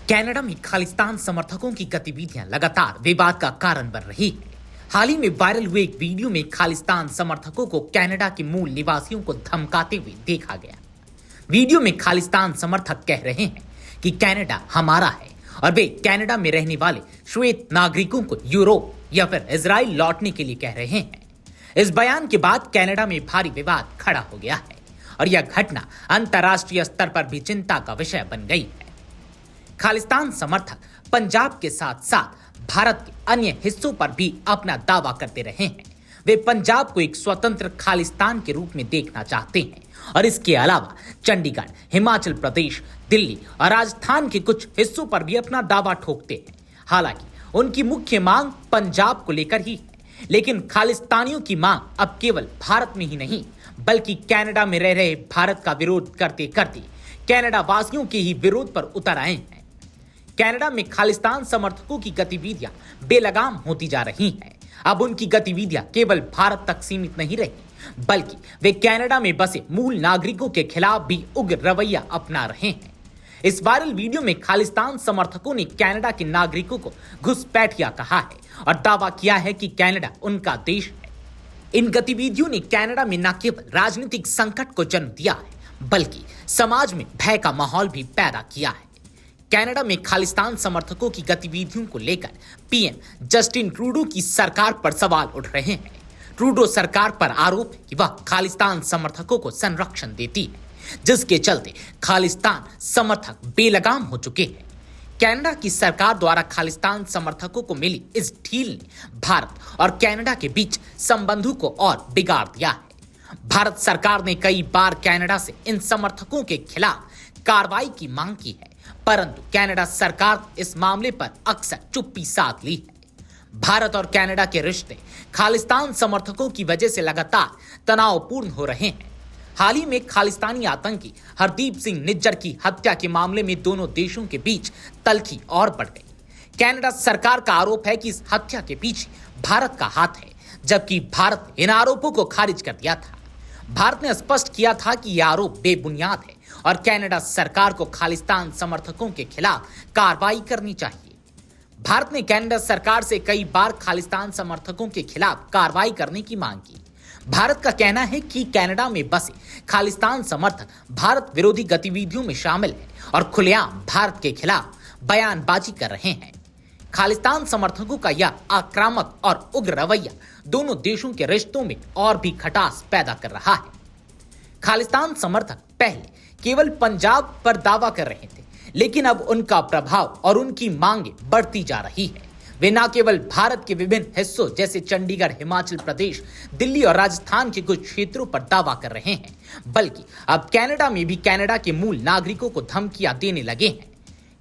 Canada में खालिस्तान समर्थकों की गतिविधियां लगातार विवाद का कारण बन रही है। हाल ही में वायरल हुए एक वीडियो में खालिस्तान समर्थकों को कनाडा के मूल निवासियों को धमकाते हुए देखा गया। वीडियो में खालिस्तान समर्थक कह रहे हैं कि कनाडा हमारा है और वे कनाडा में रहने वाले श्वेत नागरिकों को यूरोप या फिर इजराइल लौटने के लिए कह रहे हैं। इस बयान के बाद कनाडा में भारी विवाद खड़ा हो गया है और यह घटना अंतर्राष्ट्रीय स्तर पर भी चिंता का विषय बन गई है। खालिस्तान समर्थक पंजाब के साथ साथ भारत के अन्य हिस्सों पर भी अपना दावा करते रहे हैं। वे पंजाब को एक स्वतंत्र खालिस्तान के रूप में देखना चाहते हैं और इसके अलावा चंडीगढ़, हिमाचल प्रदेश, दिल्ली और राजस्थान के कुछ हिस्सों पर भी अपना दावा ठोकते हैं। हालांकि उनकी मुख्य मांग पंजाब को लेकर ही है, लेकिन खालिस्तानियों की मांग अब केवल भारत में ही नहीं बल्कि कनाडा में रह रहे भारत का विरोध करते करते कनाडा वासियों के ही विरोध पर उतर आए हैं। कनाडा में खालिस्तान समर्थकों की गतिविधियां बेलगाम होती जा रही हैं। अब उनकी गतिविधियां केवल भारत तक सीमित नहीं रही बल्कि वे कनाडा में बसे मूल नागरिकों के खिलाफ भी उग्र रवैया अपना रहे हैं। इस वायरल वीडियो में खालिस्तान समर्थकों ने कनाडा के नागरिकों को घुसपैठिया कहा है और दावा किया है कि कनाडा उनका देश है। इन गतिविधियों ने कनाडा में न केवल राजनीतिक संकट को जन्म दिया है बल्कि समाज में भय का माहौल भी पैदा किया है। कनाडा में खालिस्तान समर्थकों की गतिविधियों को लेकर पीएम जस्टिन ट्रूडो की सरकार पर सवाल उठ रहे हैं। ट्रूडो सरकार पर आरोप है कि वह खालिस्तान समर्थकों को संरक्षण देती है, जिसके चलते खालिस्तान समर्थक बेलगाम हो चुके हैं। कनाडा की सरकार द्वारा खालिस्तान समर्थकों को मिली इस ढील ने भारत और कनाडा के बीच संबंधों को और बिगाड़ दिया है। भारत सरकार ने कई बार कनाडा से इन समर्थकों के खिलाफ कार्रवाई की मांग की है, परंतु कनाडा सरकार इस मामले पर अक्सर चुप्पी साध ली है। भारत और कनाडा के रिश्ते खालिस्तान समर्थकों की वजह से लगातार तनावपूर्ण हो रहे हैं। हाल ही में खालिस्तानी आतंकी हरदीप सिंह निज्जर की हत्या के मामले में दोनों देशों के बीच तल्खी और बढ़ गई। कनाडा सरकार का आरोप है कि इस हत्या के पीछे भारत का हाथ है, जबकि भारत ने इन आरोपों को खारिज कर दिया था। भारत ने स्पष्ट किया था कि यह आरोप बेबुनियाद है और कनाडा सरकार को खालिस्तान समर्थकों के खिलाफ कार्रवाई करनी चाहिए। भारत ने कनाडा सरकार से कई बार खालिस्तान समर्थकों के खिलाफ कार्रवाई करने की मांग की। भारत का कहना है कि कनाडा में बसे खालिस्तान समर्थक भारत विरोधी गतिविधियों में शामिल हैं और खुलेआम भारत के खिलाफ बयानबाजी कर रहे हैं। खालिस्तान समर्थकों का यह आक्रामक और उग्र रवैया दोनों देशों के रिश्तों में और भी खटास पैदा कर रहा है। खालिस्तान समर्थक पहले केवल पंजाब पर दावा कर रहे थे, लेकिन अब उनका प्रभाव और उनकी मांगें बढ़ती जा रही है। वे न केवल भारत के विभिन्न हिस्सों जैसे चंडीगढ़, हिमाचल प्रदेश, दिल्ली और राजस्थान के कुछ क्षेत्रों पर दावा कर रहे हैं, बल्कि अब कनाडा में भी कनाडा के मूल नागरिकों को धमकियां देने लगे हैं।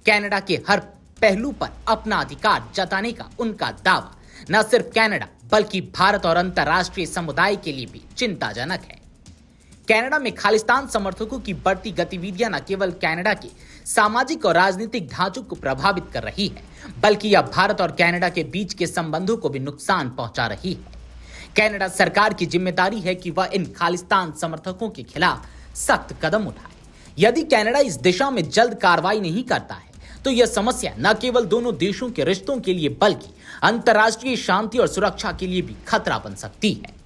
कनाडा के हर पहलू पर अपना अधिकार जताने का उनका दावा न सिर्फ कनाडा बल्कि भारत और अंतर्राष्ट्रीय समुदाय के लिए भी चिंताजनक है। कनाडा में खालिस्तान समर्थकों की बढ़ती गतिविधियां न केवल कनाडा के सामाजिक और राजनीतिक ढांचों को प्रभावित कर रही है बल्कि यह भारत और कनाडा के बीच के संबंधों को भी नुकसान पहुंचा रही है। कनाडा सरकार की जिम्मेदारी है कि वह इन खालिस्तान समर्थकों के खिलाफ सख्त कदम उठाए। यदि कनाडा इस दिशा में जल्द कार्रवाई नहीं करता है तो यह समस्या न केवल दोनों देशों के रिश्तों के लिए बल्कि अंतर्राष्ट्रीय शांति और सुरक्षा के लिए भी खतरा बन सकती है।